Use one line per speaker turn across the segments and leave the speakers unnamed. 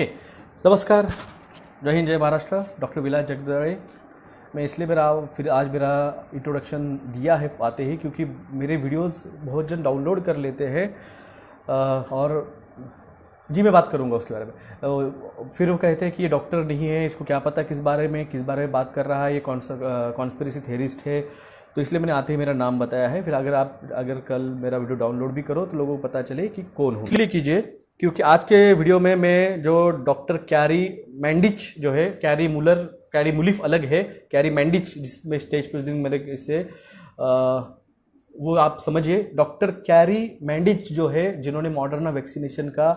नमस्कार, जय हिंद, जय महाराष्ट्र। डॉक्टर विलास जगदळे। मैं इसलिए आज मेरा इंट्रोडक्शन दिया है आते ही, क्योंकि मेरे वीडियोस बहुत जन डाउनलोड कर लेते हैं और जी मैं बात करूंगा उसके बारे में। फिर वो कहते हैं कि ये डॉक्टर नहीं है, इसको क्या पता किस बारे में बात कर रहा है, ये कॉन्स्पिरेसी थेरिस्ट है। तो इसलिए मैंने आते ही मेरा नाम बताया है। फिर अगर कल मेरा वीडियो डाउनलोड भी करो तो लोगों को पता चले कि कौन हूँ। इसलिए कीजिए क्योंकि आज के वीडियो में मैं जो डॉक्टर कैरी मैंडिच जो है, कैरी मुलिफ अलग है, कैरी मैंडिच जिसमें स्टेज पर दिन मेरे इससे वो आप समझिए। डॉक्टर कैरी मैंडिच जो है, जिन्होंने मॉडर्ना वैक्सीनेशन का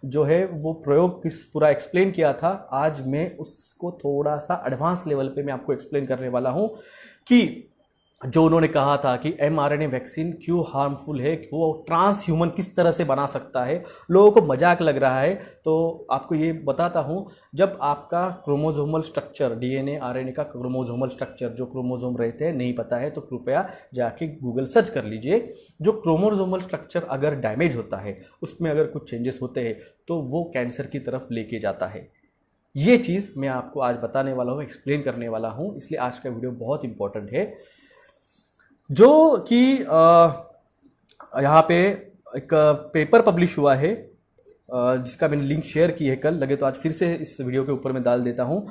जो है वो प्रयोग किस पूरा एक्सप्लेन किया था, आज मैं उसको थोड़ा सा एडवांस लेवल पे मैं आपको एक्सप्लेन करने वाला हूँ कि जो उन्होंने कहा था कि mRNA वैक्सीन क्यों हार्मफुल है, वो ट्रांस ह्यूमन किस तरह से बना सकता है। लोगों को मजाक लग रहा है, तो आपको ये बताता हूँ। जब आपका क्रोमोजोमल स्ट्रक्चर, डीएनए आरएनए का क्रोमोजोमल स्ट्रक्चर, जो क्रोमोजोम रहते हैं, नहीं पता है तो कृपया जाके गूगल सर्च कर लीजिए। जो क्रोमोजोमल स्ट्रक्चर अगर डैमेज होता है, उसमें अगर कुछ चेंजेस होते हैं तो वो कैंसर की तरफ लेके जाता है। ये चीज़ मैं आपको आज बताने वाला हूँ, एक्सप्लेन करने वाला हूँ, इसलिए आज का वीडियो बहुत इंपॉर्टेंट है। जो कि यहाँ पे एक पेपर पब्लिश हुआ है जिसका मैंने लिंक शेयर की है कल, लगे तो आज फिर से इस वीडियो के ऊपर मैं डाल देता हूँ।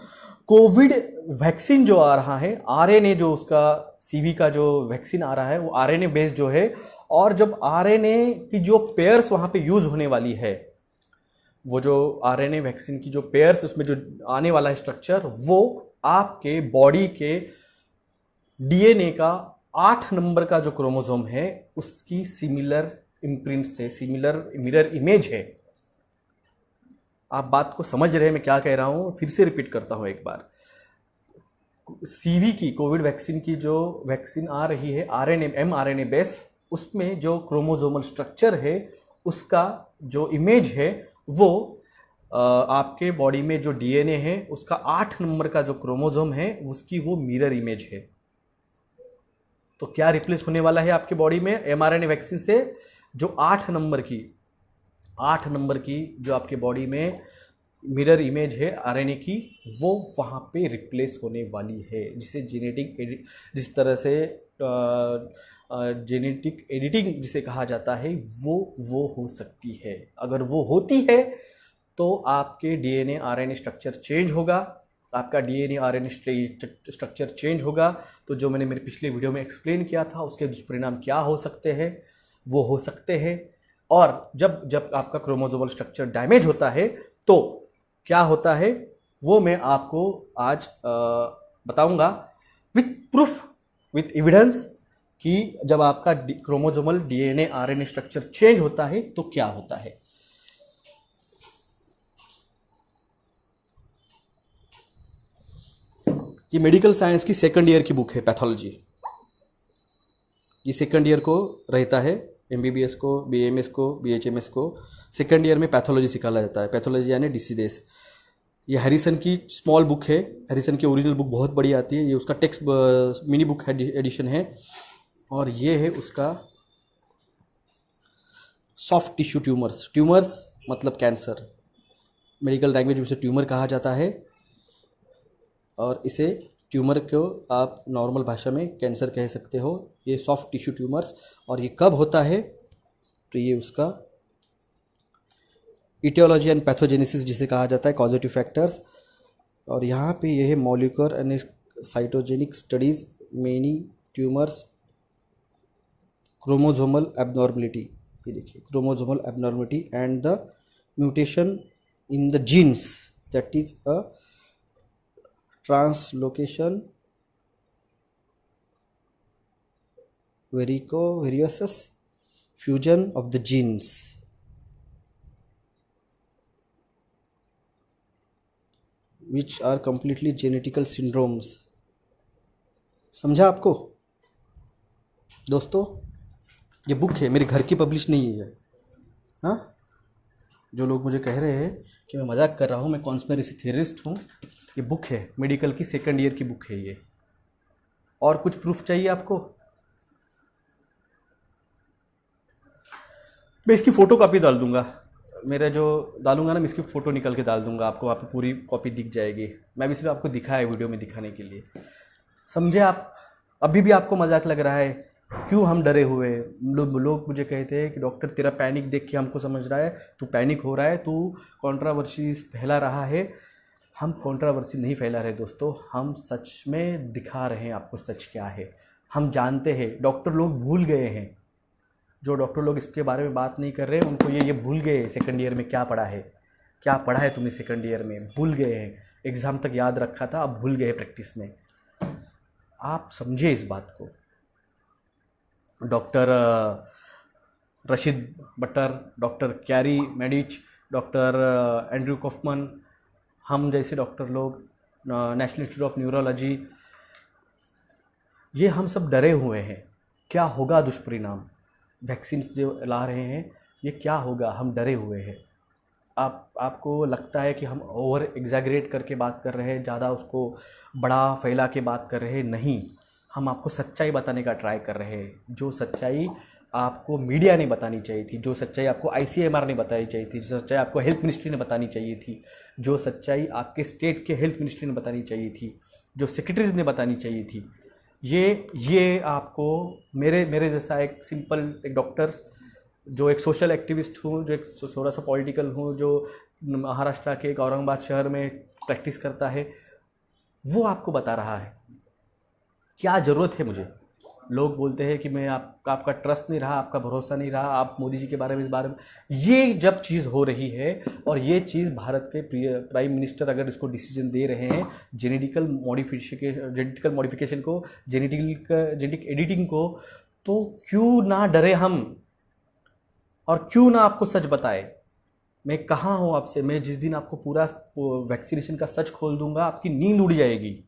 कोविड वैक्सीन जो आ रहा है, आरएनए जो उसका सीवी का जो वैक्सीन आ रहा है वो आरएनए बेस्ड जो है, और जब आरएनए की जो पेयर्स वहाँ पे यूज होने वाली है, वो जो आरएनए वैक्सीन की जो पेयर्स उसमें जो आने वाला है स्ट्रक्चर, वो आपके बॉडी के डीएनए का 8 नंबर का जो क्रोमोसोम है उसकी सिमिलर इम्प्रिंट से, सिमिलर मिरर इमेज है। आप बात को समझ रहे हैं मैं क्या कह रहा हूं? फिर से रिपीट करता हूं एक बार। सीवी की, कोविड वैक्सीन की जो वैक्सीन आ रही है आरएनए mRNA बेस, उसमें जो क्रोमोसोमल स्ट्रक्चर है उसका जो इमेज है वो आपके बॉडी में जो डीएनए है उसका 8 नंबर का जो क्रोमोसोम है उसकी वो मिरर इमेज है। तो क्या रिप्लेस होने वाला है आपके बॉडी में mRNA वैक्सीन से? जो 8 नंबर की जो आपके बॉडी में मिरर इमेज है आरएनए की, वो वहाँ पे रिप्लेस होने वाली है, जिसे जिस तरह से जेनेटिक एडिटिंग जिसे कहा जाता है, वो हो सकती है। अगर वो होती है तो आपके डीएनए आरएनए स्ट्रक्चर चेंज होगा, आपका डीएनए आरएनए स्ट्रक्चर चेंज होगा। तो जो मैंने मेरे पिछले वीडियो में एक्सप्लेन किया था उसके दुष्परिणाम क्या हो सकते हैं, वो हो सकते हैं। और जब आपका क्रोमोसोमल स्ट्रक्चर डैमेज होता है तो क्या होता है, वो मैं आपको आज बताऊंगा विथ प्रूफ, विथ एविडेंस, कि जब आपका chromosomal DNA RNA structure change होता है तो क्या होता है। ये मेडिकल साइंस की सेकंड ईयर की बुक है, पैथोलॉजी। ये सेकंड ईयर को रहता है, एमबीबीएस को, बीएमएस को, बीएचएमएस को सेकंड ईयर में पैथोलॉजी सिखाया जाता है। पैथोलॉजी यानी डिसीजेस। ये हैरिसन की स्मॉल बुक है। हैरिसन की ओरिजिनल बुक बहुत बड़ी आती है, ये उसका टेक्स्ट मिनी बुक एडिशन है। और ये है उसका सॉफ्ट टिश्यू ट्यूमर्स। ट्यूमर्स मतलब कैंसर, मेडिकल लैंग्वेज में इसे ट्यूमर कहा जाता है, और इसे ट्यूमर को आप नॉर्मल भाषा में कैंसर कह सकते हो। ये सॉफ्ट टिश्यू ट्यूमर्स, और ये कब होता है तो ये उसका इटियोलॉजी एंड पैथोजेनेसिस जिसे कहा जाता है, कॉजेटिव फैक्टर्स। और यहाँ पे ये है molecular and cytogenetic studies, many tumours, chromosomal abnormality. ये देखिए, chromosomal abnormality and the mutation in the genes, that is a translocation, variosus, fusion of the genes, which are completely genetical syndromes। समझा आपको दोस्तों? ये बुक है, मेरे घर की पब्लिश नहीं है। हाँ, जो लोग मुझे कह रहे हैं कि मैं मजाक कर रहा हूँ, मैं कॉन्स्पिरेसी थियरिस्ट हूँ, ये बुक है, मेडिकल की सेकंड ईयर की बुक है ये। और कुछ प्रूफ चाहिए आपको? मैं इसकी फ़ोटो कॉपी डाल दूंगा मेरा जो डालूंगा ना, मैं इसकी फ़ोटो निकल के डाल दूंगा आपको, वहाँ पे पूरी कॉपी दिख जाएगी। मैं भी सिर्फ आपको दिखाया है वीडियो में दिखाने के लिए, समझे आप? अभी भी आपको मजाक लग रहा है? क्यों हम डरे हुए? लोग मुझे कहते हैं कि डॉक्टर तेरा पैनिक देख के हमको समझ रहा है तू पैनिक हो रहा है, तू कंट्रोवर्सी फैला रहा है। हम कंट्रोवर्सी नहीं फैला रहे दोस्तों, हम सच में दिखा रहे हैं आपको सच क्या है। हम जानते हैं, डॉक्टर लोग भूल गए हैं, जो डॉक्टर लोग इसके बारे में बात नहीं कर रहे हैं उनको ये भूल गए सेकंड ईयर में क्या पढ़ा है। क्या पढ़ा है तुमने सेकंड ईयर में, भूल गए हैं। एग्ज़ाम तक याद रखा था, अब भूल गए प्रैक्टिस में। आप समझिए इस बात को। Doctor Rashid Buttar, doctor Carrie Madej, doctor Andrew Kaufman, हम जैसे डॉक्टर लोग, नेशनल इंस्टीट्यूट ऑफ न्यूरोलॉजी, ये हम सब डरे हुए हैं। क्या होगा दुष्परिणाम, वैक्सीन्स जो ला रहे हैं ये क्या होगा, हम डरे हुए हैं। आपको लगता है कि हम ओवर एग्जैगरेट करके बात कर रहे हैं, ज़्यादा उसको बड़ा फैला के बात कर रहे हैं, नहीं। हम आपको सच्चाई बताने का ट्राई कर रहे हैं, जो सच्चाई आपको मीडिया ने बतानी चाहिए थी, जो सच्चाई आपको ICMR ने बतानी चाहिए थी, जो सच्चाई आपको हेल्थ मिनिस्ट्री ने बतानी चाहिए थी, जो सच्चाई आपके स्टेट के हेल्थ मिनिस्ट्री ने बतानी चाहिए थी, जो सेक्रेटरीज ने बतानी चाहिए थी। ये आपको मेरे जैसा एक सिंपल एक डॉक्टर, जो एक सोशल एक्टिविस्ट हूँ, जो एक थोड़ा सा पॉलिटिकल हूँ, जो महाराष्ट्र के एक औरंगाबाद शहर में प्रैक्टिस करता है, वो आपको बता रहा है। क्या ज़रूरत है मुझे? लोग बोलते हैं कि मैं आपका ट्रस्ट नहीं रहा, आपका भरोसा नहीं रहा, आप मोदी जी के बारे में, इस बारे में। ये जब चीज़ हो रही है और ये चीज़ भारत के प्राइम मिनिस्टर अगर इसको डिसीजन दे रहे हैं, जेनेटिकल मॉडिफिकेशन को, जेनेटिक एडिटिंग को, तो क्यों ना डरे हम, और क्यों ना आपको सच बताए। मैं कहाँ हूँ आपसे? मैं जिस दिन आपको पूरा वैक्सीनेशन का सच खोल दूंगा, आपकी नींद उड़ जाएगी।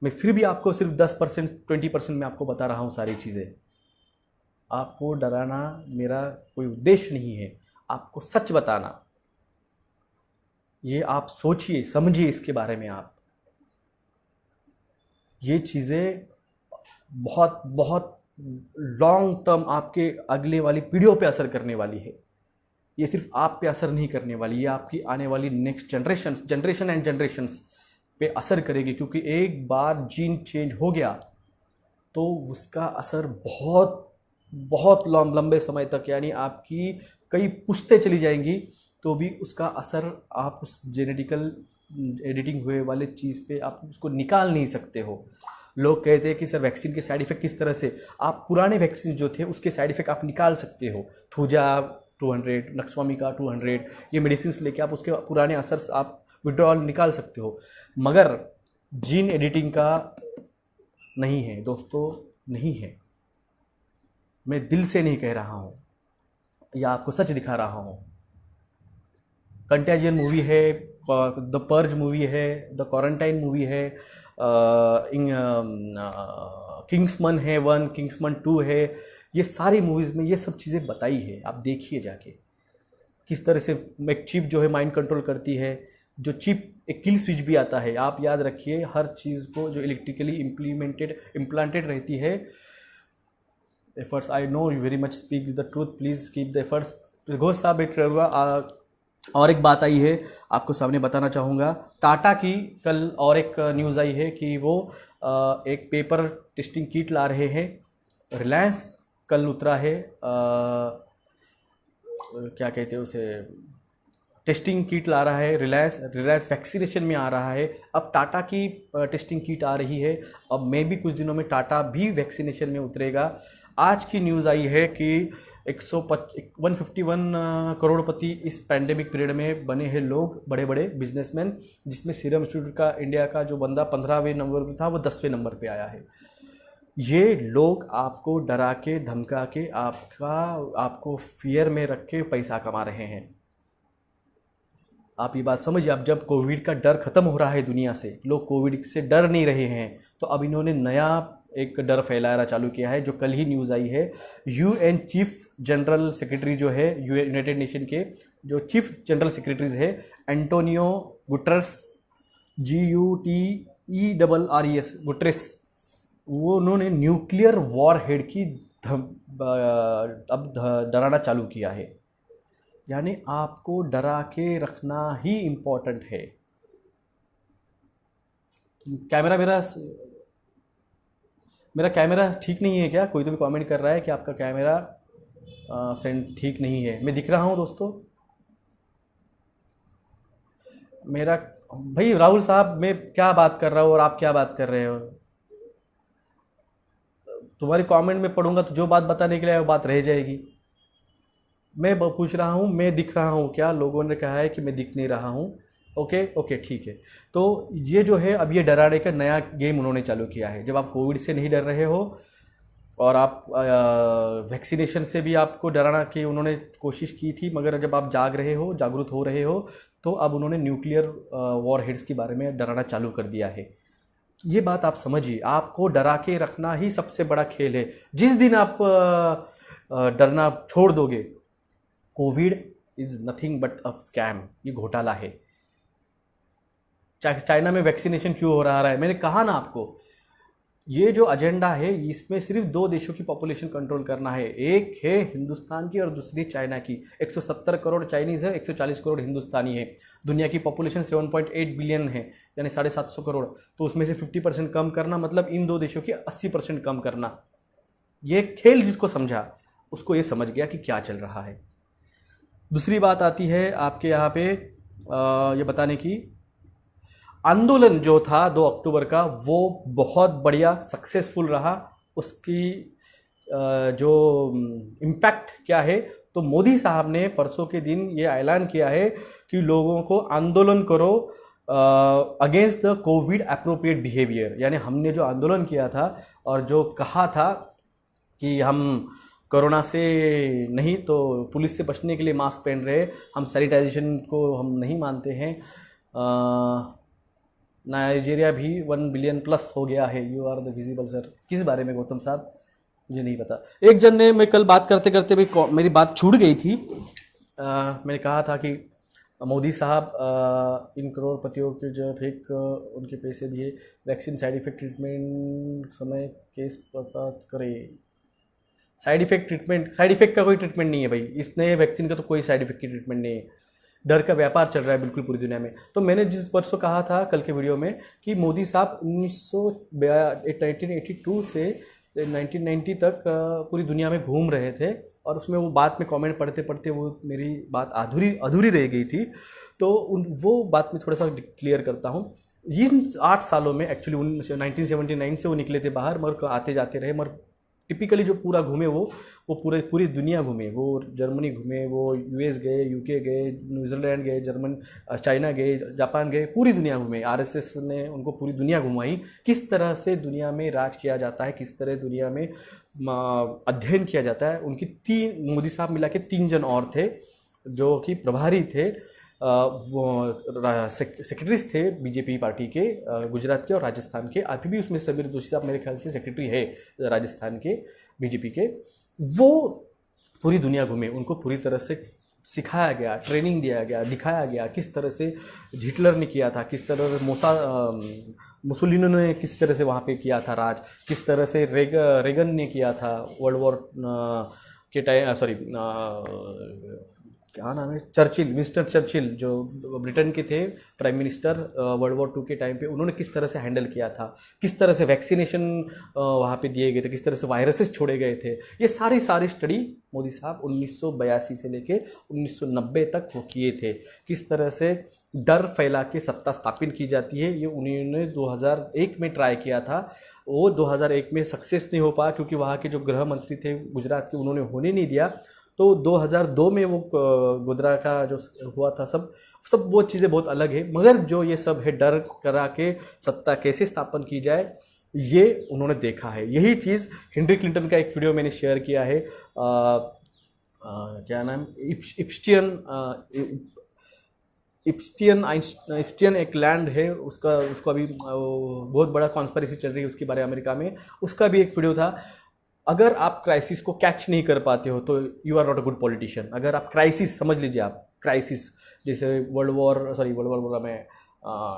मैं फिर भी आपको सिर्फ 10% 20% में आपको बता रहा हूँ सारी चीज़ें। आपको डराना मेरा कोई उद्देश्य नहीं है, आपको सच बताना। ये आप सोचिए समझिए इसके बारे में। आप ये चीज़ें बहुत बहुत लॉन्ग टर्म आपके अगले वाली पीढ़ियों पे असर करने वाली है। ये सिर्फ आप पे असर नहीं करने वाली, ये आपकी आने वाली नेक्स्ट जनरेशन एंड जनरेशंस पे असर करेगी। क्योंकि एक बार जीन चेंज हो गया तो उसका असर बहुत बहुत लंबे समय तक, यानी आपकी कई पुश्तें चली जाएंगी तो भी उसका असर आप उस जेनेटिकल एडिटिंग हुए वाले चीज़ पे आप उसको निकाल नहीं सकते हो। लोग कहते हैं कि सर वैक्सीन के साइड इफ़ेक्ट किस तरह से, आप पुराने वैक्सीन जो थे उसके साइड इफ़ेक्ट आप निकाल सकते हो। थूजा 200, नक्सवामी का 200, ये मेडिसिन लेके आप उसके पुराने असर आप विड्रॉल निकाल सकते हो। मगर जीन एडिटिंग का नहीं है दोस्तों, नहीं है। मैं दिल से नहीं कह रहा हूँ, या आपको सच दिखा रहा हूँ। कंटेजियन मूवी है, द पर्ज मूवी है, द क्वारंटाइन मूवी है, किंग्समैन है 1, किंग्समैन 2 है। ये सारी मूवीज़ में ये सब चीज़ें बताई है, आप देखिए जाके किस तरह से एक चिप जो है माइंड कंट्रोल करती है। जो चिप एक किल स्विच भी आता है, आप याद रखिए हर चीज़ को जो इलेक्ट्रिकली इम्प्लांटेड रहती है। Efforts, I know you very much speak the truth, please keep the efforts. Ghosh साहब बैठ रहा। और एक बात आई है आपको सामने बताना चाहूँगा, टाटा की कल और एक न्यूज़ आई है कि वो एक पेपर टेस्टिंग किट ला रहे हैं। रिलायंस कल उतरा है, क्या कहते हैं उसे, टेस्टिंग किट ला रहा है। रिलायंस वैक्सीनेशन में आ रहा है। अब टाटा की टेस्टिंग किट आ रही है। अब मैं भी कुछ दिनों में टाटा भी वैक्सीनेशन में उतरेगा। आज की न्यूज़ आई है कि 151 करोड़पति इस पैंडेमिक पीरियड में बने हैं लोग, बड़े बड़े बिजनेसमैन, जिसमें सीरम इंस्टीट्यूट का इंडिया का जो बंदा 15वें नंबर पर था वो 10वें नंबर पे आया है। ये लोग आपको डरा के धमका के आपको फियर में रख के पैसा कमा रहे हैं। आप ये बात समझिए। अब जब कोविड का डर खत्म हो रहा है दुनिया से, लोग कोविड से डर नहीं रहे हैं, तो अब इन्होंने नया एक डर फैलाना चालू किया है। जो कल ही न्यूज़ आई है, UN चीफ जनरल सेक्रेटरी जो है, यूनाइटेड नेशन के जो चीफ जनरल सेक्रेटरीज है, एंटोनियो गुटरेस, GUTERRES गुटरेस, वो उन्होंने न्यूक्लियर वॉर हेड की अब डराना चालू किया है। यानी आपको डरा के रखना ही इम्पोर्टेंट है। कैमरा मेरा कैमरा ठीक नहीं है क्या? कोई तो भी कमेंट कर रहा है कि आपका कैमरा सेंड ठीक नहीं है। मैं दिख रहा हूँ दोस्तों मेरा? भाई राहुल साहब, मैं क्या बात कर रहा हूँ और आप क्या बात कर रहे हो? तुम्हारी कमेंट में पढ़ूंगा तो जो बात बताने के लिए वो बात रह जाएगी। मैं पूछ रहा हूँ मैं दिख रहा हूँ क्या? लोगों ने कहा है कि मैं दिख नहीं रहा हूँ। ओके ओके ठीक है। तो ये जो है अब ये डराने का नया गेम उन्होंने चालू किया है। जब आप कोविड से नहीं डर रहे हो और आप वैक्सीनेशन से भी आपको डराना की उन्होंने कोशिश की थी, मगर जब आप जागरूक हो रहे हो, तो अब उन्होंने न्यूक्लियर वॉर हेड्स के बारे में डराना चालू कर दिया है। ये बात आप समझिए, आपको डरा के रखना ही सबसे बड़ा खेल है। जिस दिन आप डरना छोड़ दोगे, Covid is nothing but a scam, ये घोटाला है। चाइना में वैक्सीनेशन क्यों हो रहा है? मैंने कहा ना आपको, ये जो एजेंडा है इसमें सिर्फ दो देशों की पॉपुलेशन कंट्रोल करना है। एक है हिंदुस्तान की और दूसरी चाइना की। 170 करोड़ चाइनीज़ है, 140 करोड़ हिंदुस्तानी है। दुनिया की पॉपुलेशन 7.8 बिलियन है, यानी 750 करोड़। तो उसमें से 50% कम करना मतलब इन दो देशों की 80% कम करना। ये खेल जिसको समझा उसको ये समझ गया कि क्या चल रहा है। दूसरी बात आती है आपके यहाँ पे ये बताने की, आंदोलन जो था 2 अक्टूबर का वो बहुत बढ़िया सक्सेसफुल रहा। उसकी जो इम्पैक्ट क्या है, तो मोदी साहब ने परसों के दिन ये ऐलान किया है कि लोगों को आंदोलन करो against the Covid appropriate behaviour. यानी हमने जो आंदोलन किया था और जो कहा था कि हम कोरोना से नहीं तो पुलिस से बचने के लिए मास्क पहन रहे, हम सैनिटाइजेशन को हम नहीं मानते हैं। नाइजीरिया भी 1 बिलियन प्लस हो गया है। You are the visible sir. किस बारे में गौतम साहब? मुझे नहीं पता। एक जन ने, मैं कल बात करते करते भी मेरी बात छूट गई थी। मैंने कहा था कि मोदी साहब इन करोड़पतियों के जो फेक उनके पैसे दिए, वैक्सीन साइड इफेक्ट ट्रीटमेंट समय केस पता करे। साइड इफेक्ट का कोई ट्रीटमेंट नहीं है भाई। इस नए वैक्सीन का तो कोई साइड इफेक्ट की ट्रीटमेंट नहीं है। डर का व्यापार चल रहा है बिल्कुल पूरी दुनिया में। तो मैंने जिस परसों कहा था कल के वीडियो में कि मोदी साहब 1982 से 1990 तक पूरी दुनिया में घूम रहे थे, और उसमें वो बात में कमेंट पढ़ते पढ़ते वो मेरी बात अधूरी रह गई थी। तो वो बात में थोड़ा सा क्लियर करता हूँ। इन 8 सालों में एक्चुअली 1979 से वो निकले थे बाहर, मगर आते जाते रहे। मगर टिपिकली जो पूरा घूमे वो पूरी दुनिया घूमे। वो जर्मनी घूमे, वो यूएस गए, यूके गए, न्यूजीलैंड गए, चाइना गए, जापान गए, पूरी दुनिया घूमे। आरएसएस ने उनको पूरी दुनिया घुमाई, किस तरह से दुनिया में राज किया जाता है, किस तरह दुनिया में अध्ययन किया जाता है। उनकी मोदी साहब मिला के 3 जन और थे जो कि प्रभारी थे, वो सेक्रेटरीज थे बीजेपी पार्टी के, गुजरात के और राजस्थान के। अभी भी उसमें समीर जोशी साहब मेरे ख्याल से सेक्रेटरी है राजस्थान के बीजेपी के। वो पूरी दुनिया घूमे, उनको पूरी तरह से सिखाया गया, ट्रेनिंग दिया गया, दिखाया गया किस तरह से हिटलर ने किया था, किस तरह मुसोलिनी ने किस तरह से वहाँ पे किया था राज, किस तरह से रेगन ने किया था वर्ल्ड वॉर के टाइम, सॉरी क्या नाम है, विंस्टन चर्चिल जो ब्रिटेन के थे प्राइम मिनिस्टर वर्ल्ड वॉर 2 के टाइम पे, उन्होंने किस तरह से हैंडल किया था, किस तरह से वैक्सीनेशन वहाँ पे दिए गए थे, किस तरह से वायरसेस छोड़े गए थे। ये सारी स्टडी मोदी साहब 1982 से लेके 1990 तक वो किए थे। किस तरह से डर फैला के सत्ता स्थापित की जाती है, ये उन्होंने 2001 में ट्राई किया था। वो 2001 में सक्सेस नहीं हो पाया क्योंकि वहाँ के जो गृह मंत्री थे गुजरात के, उन्होंने होने नहीं दिया। तो 2002 में वो गोधरा का जो हुआ था, सब वो चीज़ें बहुत अलग है। मगर जो ये सब है डर करा के सत्ता कैसे स्थापन की जाए, ये उन्होंने देखा है। यही चीज़ हिलरी क्लिंटन का एक वीडियो मैंने शेयर किया है, क्या नाम, इप्स्टियन एक लैंड है उसका अभी बहुत बड़ा कॉन्स्पिरेसी चल रही है उसके बारे में अमेरिका में। उसका भी एक वीडियो था। अगर आप क्राइसिस को कैच नहीं कर पाते हो तो you are not a good politician. अगर आप क्राइसिस समझ लीजिए, आप क्राइसिस जैसे वर्ल्ड वॉर बोला मैं,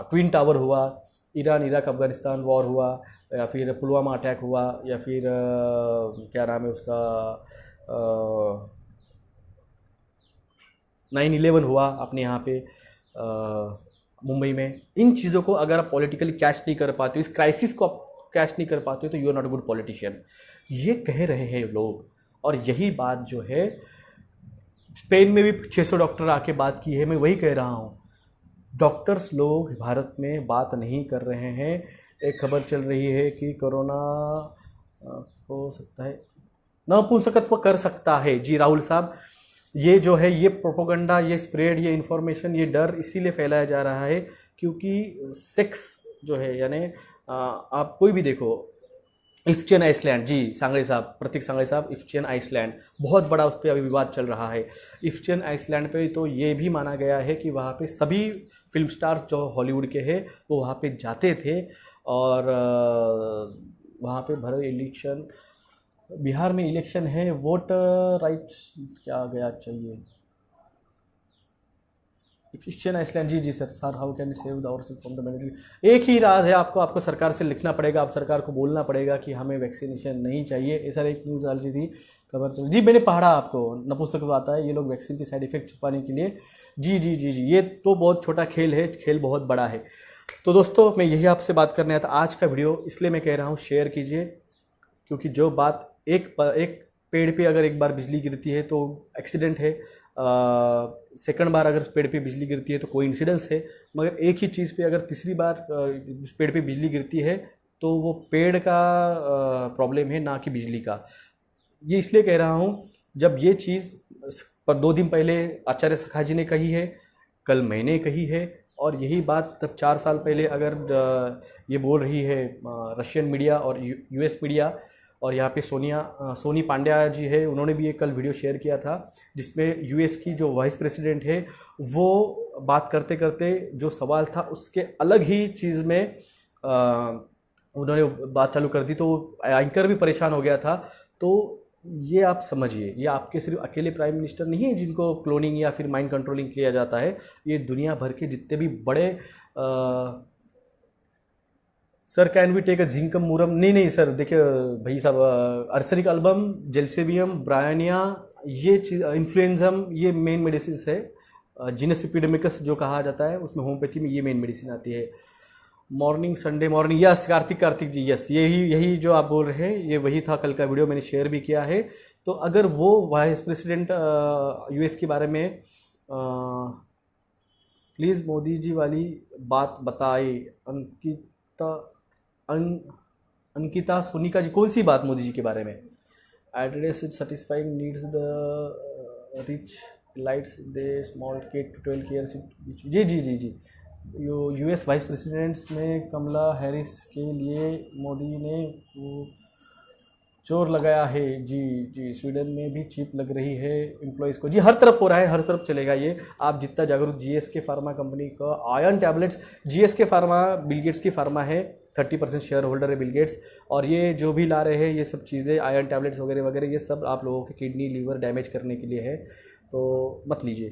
ट्विन टावर हुआ, ईरान इराक अफगानिस्तान वॉर हुआ, या फिर पुलवामा अटैक हुआ, या फिर क्या नाम है उसका, 9/11 हुआ अपने यहाँ पे मुंबई में। इन चीज़ों को अगर आप पॉलिटिकली कैच नहीं कर पाते हो, इस क्राइसिस को आप कैच नहीं कर पाते हो, तो you are not a good politician, ये कह रहे हैं लोग। और यही बात जो है स्पेन में भी 600 डॉक्टर आके बात की है। मैं वही कह रहा हूँ, डॉक्टर्स लोग भारत में बात नहीं कर रहे हैं। एक खबर चल रही है कि कोरोना हो सकता है, नपुंसकत्व कर सकता है। जी राहुल साहब, ये जो है ये प्रोपोगंडा, ये स्प्रेड, ये इन्फॉर्मेशन, ये डर इसीलिए फैलाया जा रहा है क्योंकि सेक्स जो है, यानी आप कोई भी देखो, इफ्चियन आइसलैंड, जी सांगड़े साहब, प्रतीक सांगड़े साहब, इफ्चियन आइसलैंड बहुत बड़ा उस पर अभी विवाद चल रहा है। इफ्चियन आइसलैंड पे तो ये भी माना गया है कि वहाँ पे सभी फिल्म स्टार्स जो हॉलीवुड के हैं वो वहाँ पे जाते थे। और वहाँ पे भर इलेक्शन, बिहार में इलेक्शन है, वोट राइट्स क्या गया चाहिए, इफ्चियन आइसलैंड, जी sir how can save the our from the mandatory. एक ही राज है, आपको सरकार से लिखना पड़ेगा, आप सरकार को बोलना पड़ेगा कि हमें वैक्सीनेशन नहीं चाहिए। ऐसा एक न्यूज़ आ रही थी, खबर चल, जी मैंने पढ़ा, आपको नपुंसक आता है, ये लोग वैक्सीन के साइड इफेक्ट छुपाने के लिए। जी, ये तो बहुत छोटा खेल है, खेल बहुत बड़ा है। तो दोस्तों मैं यही आपसे बात करने आया था। आज का वीडियो इसलिए मैं कह रहा हूँ शेयर कीजिए, क्योंकि जो बात एक पेड़ पे अगर एक बार बिजली गिरती है तो एक्सीडेंट है, सेकंड बार अगर पेड़ पे बिजली गिरती है तो कोई इंसिडेंस है, मगर एक ही चीज़ पे अगर तीसरी बार उस पेड़ पे बिजली गिरती है तो वो पेड़ का प्रॉब्लम है, ना कि बिजली का। ये इसलिए कह रहा हूँ, जब ये चीज़ पर 2 दिन पहले आचार्य सखा जी ने कही है, कल मैंने कही है, और यही बात तब 4 साल पहले अगर ये बोल रही है रशियन मीडिया और यूएस मीडिया, और यहाँ पे सोनी पांड्या जी है, उन्होंने भी एक कल वीडियो शेयर किया था जिसमें यूएस की जो वाइस प्रेसिडेंट है वो बात करते करते जो सवाल था उसके अलग ही चीज़ में उन्होंने बात चालू कर दी, तो एंकर भी परेशान हो गया था। तो ये आप समझिए, ये आपके सिर्फ अकेले प्राइम मिनिस्टर नहीं है जिनको क्लोनिंग या फिर माइंड कंट्रोलिंग किया जाता है, ये दुनिया भर के जितने भी बड़े sir can we take a जिंकम मूरम, नहीं सर, देखिए भाई साहब, अर्सेनिक एल्बम, जेल्सेबियम, ब्रायनिया, ये चीज़, इन्फ्लुएंजम, ये मेन मेडिसिन है। जीनस एपिडेमिकस जो कहा जाता है उसमें होम्योपैथी में ये मेन मेडिसिन आती है। Morning, Sunday morning, yes Karthik ji, yes यही जो आप बोल रहे हैं ये वही था, कल का वीडियो मैंने शेयर भी किया है। तो अगर वो वाइस प्रेसिडेंट यूएस के बारे में प्लीज़ मोदी जी वाली बात बताए, अंकिता सोनिका जी, कौन सी बात मोदी जी के बारे में? Address is satisfying needs the rich lights the small kid to 12 years, जी यूएस वाइस प्रेसिडेंट्स में कमला हैरिस के लिए मोदी ने वो चोर लगाया है। जी स्वीडन में भी चिप लग रही है एम्प्लॉयज़ को, जी हर तरफ हो रहा है, हर तरफ चलेगा ये। आप जितना जागरूक, जीएसके फार्मा कंपनी का ion tablets, GSK pharma Bill Gates की फार्मा है, 30% शेयर होल्डर है बिल गेट्स, और ये जो भी ला रहे हैं ये सब चीज़ें आयरन टैबलेट्स वगैरह वगैरह, ये सब आप लोगों के किडनी लीवर डैमेज करने के लिए है, तो मत लीजिए।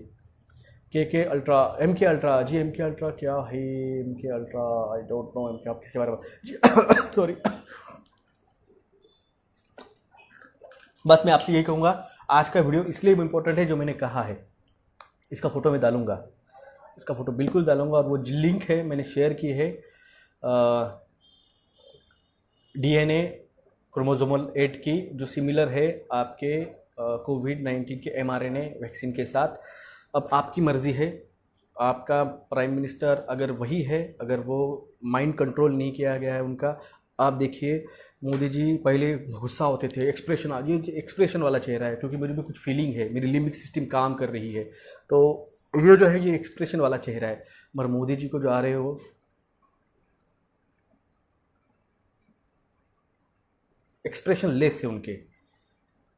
K ultra, M K ultra, जी एम के अल्ट्रा क्या है? M K ultra I don't know, M K, आप किसके बारे में जी सॉरी। बस मैं आपसे यही कहूँगा, आज का वीडियो इसलिए इम्पोर्टेंट है, जो मैंने कहा है इसका फ़ोटो मैं डालूँगा, इसका फ़ोटो बिल्कुल डालूँगा, और वो लिंक है मैंने शेयर की है DNA क्रोमोसोमल 8 की, जो सिमिलर है आपके कोविड-19 के mRNA वैक्सीन के साथ। अब आपकी मर्ज़ी है, आपका प्राइम मिनिस्टर अगर वही है, अगर वो माइंड कंट्रोल नहीं किया गया है उनका, आप देखिए मोदी जी पहले गुस्सा होते थे, एक्सप्रेशन, आज ये एक्सप्रेशन वाला चेहरा है, क्योंकि मुझे भी कुछ फीलिंग है, मेरी लिम्बिक सिस्टम काम कर रही है, तो ये जो है ये एक्सप्रेशन वाला चेहरा है। मगर मोदी जी को जो आ रहे हो, एक्सप्रेशन लेस है उनके,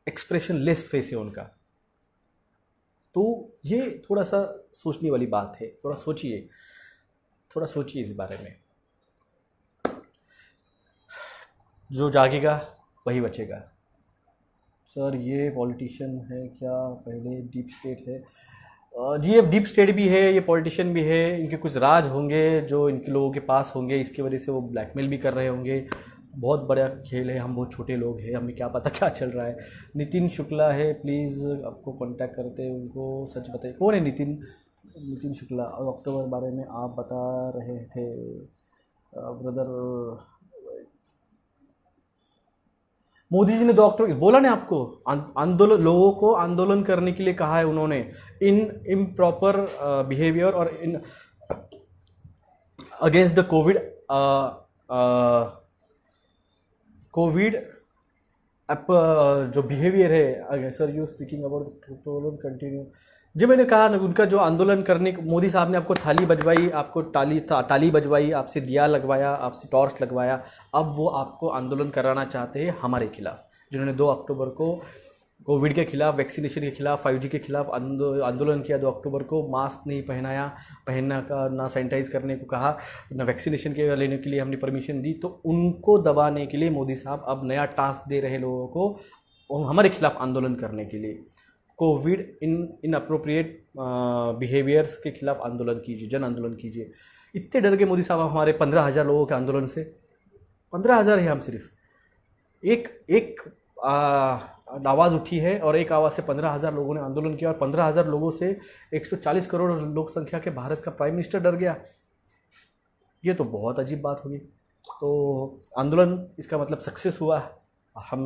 एक्सप्रेशन लेस फेस है उनका, तो ये थोड़ा सा सोचने वाली बात है, थोड़ा सोचिए इस बारे में। जो जागेगा वही बचेगा। सर ये पॉलिटिशियन है क्या? पहले डीप स्टेट है जी, ये डीप स्टेट भी है, ये पॉलिटिशियन भी है, इनके कुछ राज होंगे जो इनके लोगों के पास होंगे, इसकी वजह से वो ब्लैकमेल भी कर रहे होंगे। बहुत बड़ा खेल है, हम बहुत छोटे लोग हैं, हमें क्या पता क्या चल रहा है। नितिन शुक्ला है, प्लीज़ आपको कांटेक्ट करते हैं, उनको सच बताइए कौन है नितिन। नितिन शुक्ला, अक्टूबर बारे में आप बता रहे थे ब्रदर। मोदी जी ने 2 अक्टूबर बोला ना आपको, आंदोलन, लोगों को आंदोलन करने के लिए कहा है उन्होंने, इन इम्प्रॉपर बिहेवियर और in against the covid up जो बिहेवियर है। Sir you speaking about continue. जी मैंने कहा ना, उनका जो आंदोलन करने, मोदी साहब ने आपको थाली बजवाई, आपको ताली बजवाई, आपसे दिया लगवाया, आपसे टॉर्च लगवाया, अब वो आपको आंदोलन कराना चाहते हैं हमारे खिलाफ, जिन्होंने 2 अक्टूबर को कोविड के खिलाफ, वैक्सीनेशन के खिलाफ, 5G के खिलाफ आंदोलन किया। 2 अक्टूबर को मास्क नहीं पहनना का, ना सैनिटाइज करने को कहा, ना वैक्सीनेशन के लेने के लिए हमने परमिशन दी। तो उनको दबाने के लिए मोदी साहब अब नया टास्क दे रहे लोगों को हमारे खिलाफ आंदोलन करने के लिए। कोविड इन अप्रोप्रिएट बिहेवियर्स के खिलाफ आंदोलन कीजिए, जन आंदोलन कीजिए। इतने डर गए मोदी साहब हमारे 15,000 लोगों के आंदोलन से। 15,000 है, हम सिर्फ एक आवाज़ उठी है और एक आवाज़ से 15,000 लोगों ने आंदोलन किया, और 15,000 लोगों से 140 करोड़ लोक संख्या के भारत का प्राइम मिनिस्टर डर गया। ये तो बहुत अजीब बात होगी। तो आंदोलन, इसका मतलब सक्सेस हुआ। हम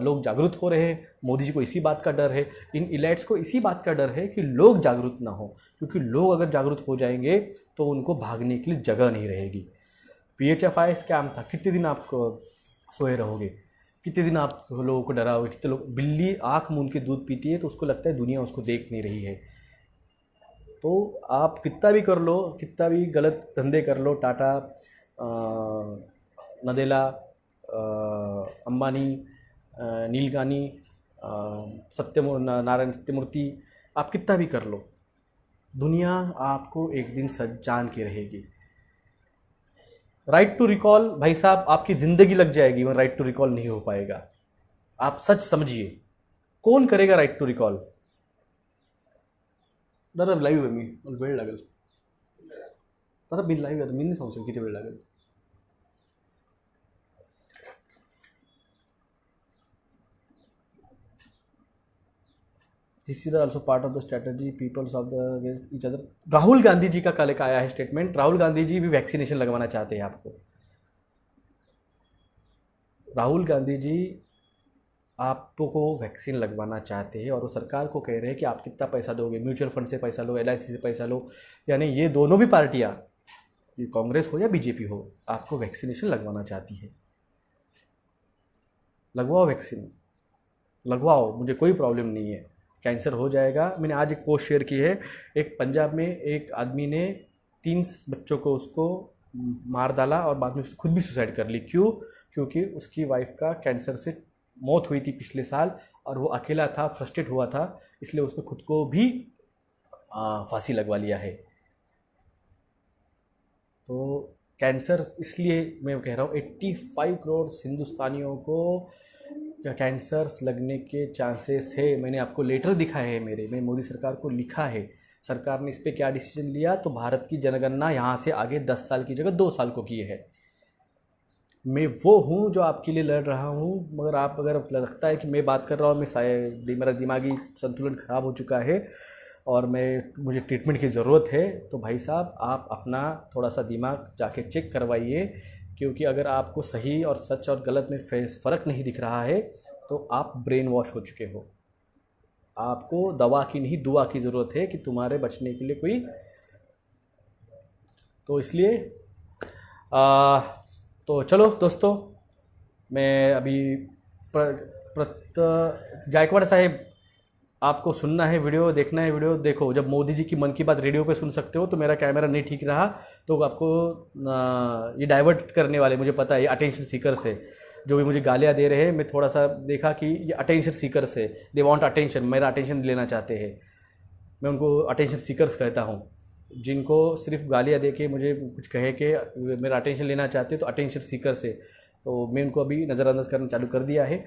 लोग जागरूक हो रहे हैं। मोदी जी को इसी बात का डर है, इन इलाइट्स को इसी बात का डर है कि लोग जागरूक ना हो, क्योंकि लोग अगर जागरूक हो जाएंगे तो उनको भागने के लिए जगह नहीं रहेगी। PHFI स्कैम था, कितने दिन आप सोए रहोगे, कितने दिन आप लोगों को डराओगे। कितने लोग, बिल्ली आँख मूंद के दूध पीती है तो उसको लगता है दुनिया उसको देख नहीं रही है। तो आप कितना भी कर लो, कितना भी गलत धंधे कर लो, टाटा, नदेला, अंबानी, नीलकानी, नारायण सत्यमूर्ति, आप कितना भी कर लो, दुनिया आपको एक दिन जान के रहेगी। राइट टू रिकॉल, भाई साहब आपकी ज़िंदगी लग जाएगी, मगर राइट टू रिकॉल नहीं हो पाएगा। आप सच समझिए, कौन करेगा राइट टू रिकॉल। दादा लाईव्ह आहे मी, मला वेळ लागेल दादा, मी लाईव्ह आहे, मी नाही सांगू शकत किती वेळ लागेल। This is also part of the strategy peoples of the against each other. Rahul Gandhi ji का कल एक आया है स्टेटमेंट, राहुल गांधी जी भी वैक्सीनेशन लगवाना चाहते हैं आपको। राहुल गांधी जी आपको वैक्सीन लगवाना चाहते हैं और वो सरकार को कह रहे हैं कि आप कितना पैसा दोगे, म्यूचुअल फंड से पैसा लो, LIC से पैसा लो। यानी ये दोनों भी पार्टियां, ये कांग्रेस हो या BJP हो, आपको वैक्सीनेशन लगवाना चाहती है। लगवाओ वैक्सीन, लगवाओ, मुझे कोई प्रॉब्लम नहीं है, कैंसर हो जाएगा। मैंने आज एक पोस्ट शेयर की है, एक पंजाब में एक आदमी ने 3 बच्चों को उसको मार डाला और बाद में खुद भी सुसाइड कर ली। क्यों? क्योंकि उसकी वाइफ का कैंसर से मौत हुई थी पिछले साल और वो अकेला था, फ्रस्ट्रेट हुआ था, इसलिए उसने खुद को भी फांसी लगवा लिया है। तो कैंसर, इसलिए मैं कह रहा हूँ 85 करोड़ हिंदुस्तानियों को कैंसर्स लगने के चांसेस है। मैंने आपको लेटर दिखाए हैं मैं मोदी सरकार को लिखा है। सरकार ने इस पर क्या डिसीजन लिया, तो भारत की जनगणना यहाँ से आगे 10 साल की जगह 2 साल को की है। मैं वो हूँ जो आपके लिए लड़ रहा हूँ, मगर आप अगर लगता है कि मैं बात कर रहा हूँ, मेरा दिमागी संतुलन ख़राब हो चुका है और मुझे ट्रीटमेंट की ज़रूरत है, तो भाई साहब आप अपना थोड़ा सा दिमाग जाके चेक करवाइए। क्योंकि अगर आपको सही और सच और गलत में फ़र्क नहीं दिख रहा है तो आप ब्रेन वॉश हो चुके हो। आपको दवा की नहीं, दुआ की ज़रूरत है कि तुम्हारे बचने के लिए कोई। तो इसलिए तो चलो दोस्तों, मैं अभी गायकवाड़ साहेब, आपको सुनना है वीडियो, देखना है वीडियो, देखो। जब मोदी जी की मन की बात रेडियो पे सुन सकते हो, तो मेरा कैमरा नहीं ठीक रहा तो आपको ये डाइवर्ट करने वाले, मुझे पता है, ये अटेंशन सीकर्स है जो भी मुझे गालियाँ दे रहे हैं। मैं थोड़ा सा देखा कि ये अटेंशन सीकर्स है, दे वांट अटेंशन, मेरा अटेंशन लेना चाहते हैं। मैं उनको अटेंशन सीकर्स कहता हूँ, जिनको सिर्फ गालियाँ दे के मुझे कुछ कहे कि मेरा अटेंशन लेना चाहते हैं, तो अटेंशन सीकर्स है। तो मैं उनको अभी नज़रअंदाज करना चालू कर दिया है।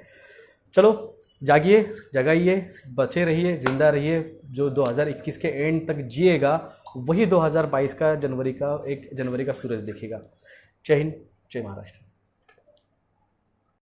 चलो जागिए, जगाइए, बचे रहिए, ज़िंदा रहिए। जो 2021 के एंड तक जिएगा वही 2022 का 1 जनवरी का सूरज देखेगा। जय हिंद, जय महाराष्ट्र।